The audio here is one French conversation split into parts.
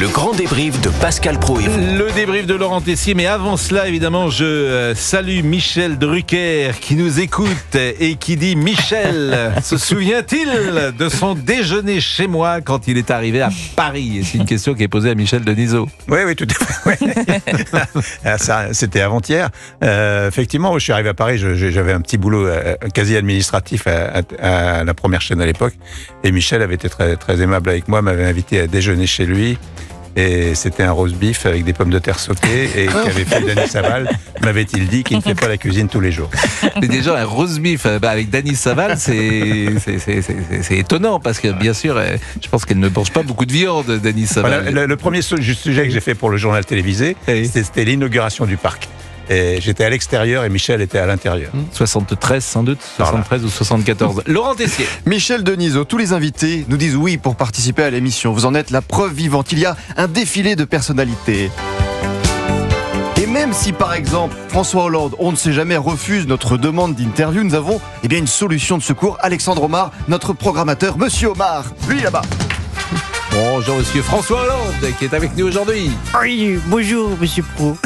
Le grand débrief de Pascal Praud et vous. Le débrief de Laurent Tessier, mais avant cela, évidemment, je salue Michel Drucker qui nous écoute et qui dit: Michel, se souvient-il de son déjeuner chez moi quand il est arrivé à Paris? Et c'est une question qui est posée à Michel Denisot. Oui, tout à fait. Ouais. Ça, c'était avant-hier. Effectivement, je suis arrivé à Paris, j'avais un petit boulot quasi administratif à la première chaîne à l'époque. Et Michel avait été très, très aimable avec moi, m'avait invité à déjeuner chez lui. Et c'était un roast beef avec des pommes de terre sautées et qu'avait fait Dany Saval, m'avait-il dit, qu'il ne fait pas la cuisine tous les jours. Mais déjà, un roast beef avec Dany Saval, c'est étonnant parce que, bien sûr, je pense qu'elle ne mange pas beaucoup de viande, Dany Saval. Voilà, le premier sujet que j'ai fait pour le journal télévisé, c'était l'inauguration du parc. Et j'étais à l'extérieur et Michel était à l'intérieur. 73 sans doute, 73 ou 74. Laurent Tessier. Michel Denisot, tous les invités nous disent oui pour participer à l'émission. Vous en êtes la preuve vivante. Il y a un défilé de personnalités. Et même si par exemple François Hollande, on ne sait jamais, refuse notre demande d'interview, nous avons une solution de secours. Alexandre Omar, notre programmateur. Monsieur Omar, lui là-bas. Bonjour monsieur François Hollande qui est avec nous aujourd'hui. Oui, bonjour monsieur Praud.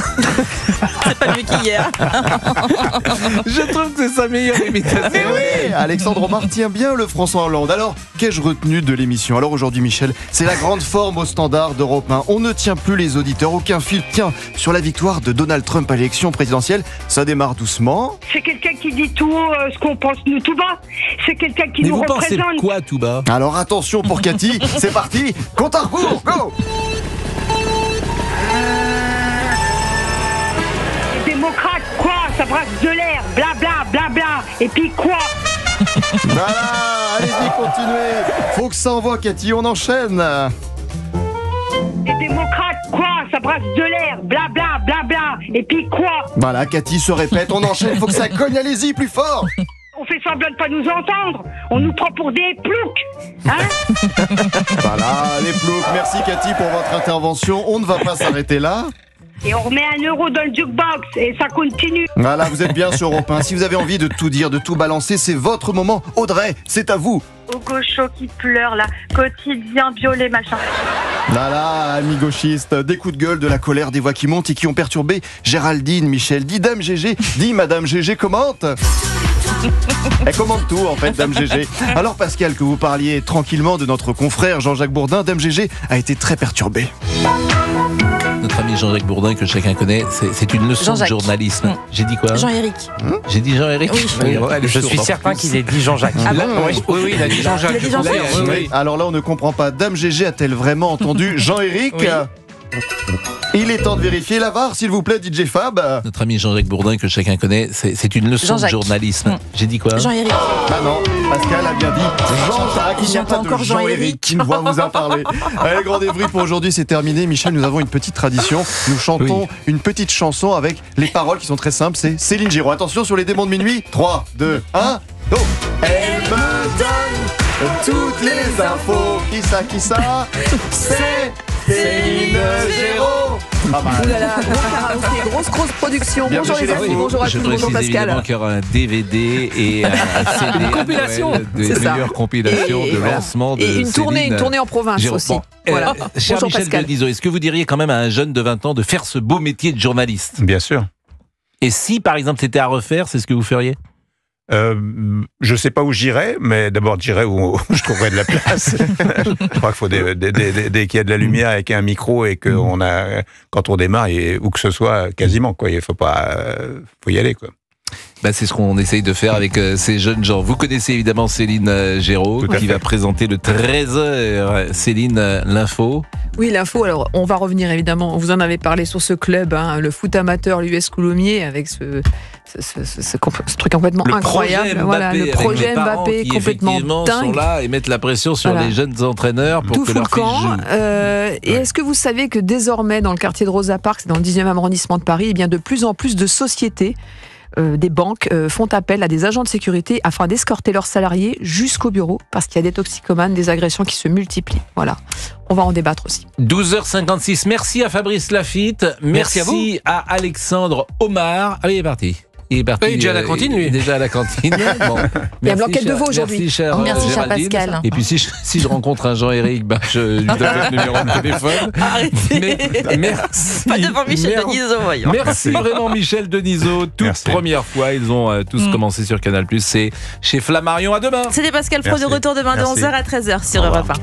C'est pas mieux qu'hier. Je trouve que c'est sa meilleure imitation. Mais oui, Alexandre Omar tient bien le François Hollande. Alors, qu'ai-je retenu de l'émission? Alors aujourd'hui, Michel, c'est la grande forme au standard d'Europe 1. On ne tient plus les auditeurs, aucun fil tient sur la victoire de Donald Trump à l'élection présidentielle. Ça démarre doucement. C'est quelqu'un qui dit tout haut ce qu'on pense nous tout bas. C'est quelqu'un qui Mais nous vous représente. pensez quoi tout bas? Alors attention pour Cathy, c'est parti, compte à rebours, go! Les démocrates, quoi? Ça brasse de l'air, bla bla bla bla. Et puis quoi? Voilà, allez-y, continuez. Faut que ça envoie, Cathy, on enchaîne. Les démocrates, quoi? Ça brasse de l'air, bla bla bla bla. Et puis quoi? Voilà, Cathy se répète, on enchaîne, faut que ça cogne, allez-y, plus fort. On fait semblant de pas nous entendre. On nous prend pour des ploucs. Hein? Voilà, les ploucs, merci Cathy pour votre intervention. On ne va pas s'arrêter là. Et on remet 1 euro dans le jukebox. Et ça continue. Voilà, vous êtes bien sur Europe 1. Si vous avez envie de tout dire, de tout balancer, c'est votre moment. Audrey, c'est à vous. Au gaucho qui pleure là, quotidien violet machin. Voilà, amis gauchistes, des coups de gueule, de la colère, des voix qui montent et qui ont perturbé Géraldine, Michel, dit Dame GG, dit Madame GG commente. Elle commente tout en fait, Dame GG. Alors Pascal, que vous parliez tranquillement de notre confrère Jean-Jacques Bourdin, Dame GG a été très perturbée. Notre ami Jean-Jacques Bourdin que chacun connaît, c'est une leçon de journalisme. J'ai dit quoi? Jean-Éric. J'ai dit Jean-Éric? Oui. Je suis certain qu'il ait dit Jean-Jacques. Ah bon? Oui, il a dit Jean-Jacques. Il a dit Jean-Jacques. Oui. Alors là, on ne comprend pas. Dame GG a-t-elle vraiment entendu Jean-Éric? Oui. Il est temps de vérifier la VAR, s'il vous plaît, DJ Fab. Notre ami Jean-Jacques Bourdin que chacun connaît, c'est une leçon de Jean-Jacques. journalisme. J'ai dit quoi? Jean-Éric. Ah non, Pascal a bien dit Jean-Jacques. Il n'y a J'entends pas de encore Jean-Éric Jean-Éric. qui voit vous en parler. Allez, grand débrief pour aujourd'hui, c'est terminé. Michel, nous avons une petite tradition. Nous chantons une petite chanson avec les paroles qui sont très simples. C'est Céline Giraud. Attention sur les démons de minuit. 3, 2, 1, go. Elle me donne toutes les infos. Qui ça C'est Céline Giraud. Pas mal. Ouh là là, gros karaoké, grosse production. Bienvenue Bonjour chez les les amis, fous. bonjour à Je tous, bonjour précise évidemment Pascal. qu'il y aura un DVD et un CD. Une compilation, à Noël, des c'est ça. meilleures compilations de voilà. lancement de Et une tournée en province Giraud. aussi. Bon, Voilà. cher Bonjour Michel Pascal. Denisot, est-ce que vous diriez quand même à un jeune de 20 ans de faire ce beau métier de journaliste? Bien sûr. Et si par exemple c'était à refaire, c'est ce que vous feriez? Je sais pas où j'irai, mais d'abord j'irai où je trouverai de la place. Je crois qu'il faut dès qu'il y a de la lumière avec un micro et que quand on démarre, où que ce soit, quasiment quoi. Il faut y aller quoi. C'est ce qu'on essaye de faire avec ces jeunes gens. Vous connaissez évidemment Céline Géraud qui va présenter le 13h. Céline, l'info. Oui, l'info, alors on va revenir évidemment, vous en avez parlé sur ce club, le foot amateur, l'US Coulommiers, avec ce truc complètement incroyable. Voilà, le projet Mbappé complètement sont dingue. là et mettent la pression sur les jeunes entraîneurs pour tout que fout leur le camp. fils joue. Et est-ce que vous savez que désormais, dans le quartier de Rosa Parks, c'est dans le 10e arrondissement de Paris, de plus en plus de sociétés, des banques font appel à des agents de sécurité afin d'escorter leurs salariés jusqu'au bureau parce qu'il y a des toxicomanes, des agressions qui se multiplient. Voilà, on va en débattre aussi. 12h56, merci à Fabrice Lafitte, merci à vous, à Alexandre Omar. Allez, il est parti. Il est parti. Il est déjà à la cantine, lui. Il est déjà à la cantine. Bon. Il y a Blanquette de veau aujourd'hui. Merci, cher, Merci, cher Géraldine. Pascal. Et puis, si je rencontre un Jean-Éric, je lui donne le numéro de téléphone. Arrêtez. Mais merci. Pas devant Michel Denisot, voyons. Merci vraiment, Michel Denisot. Toute Merci. première fois, ils ont tous commencé sur Canal+. C'est chez Flammarion. À demain. C'était Pascal Pro de Merci. retour demain de Merci. 11h à 13h sur Au revoir. Europe 1.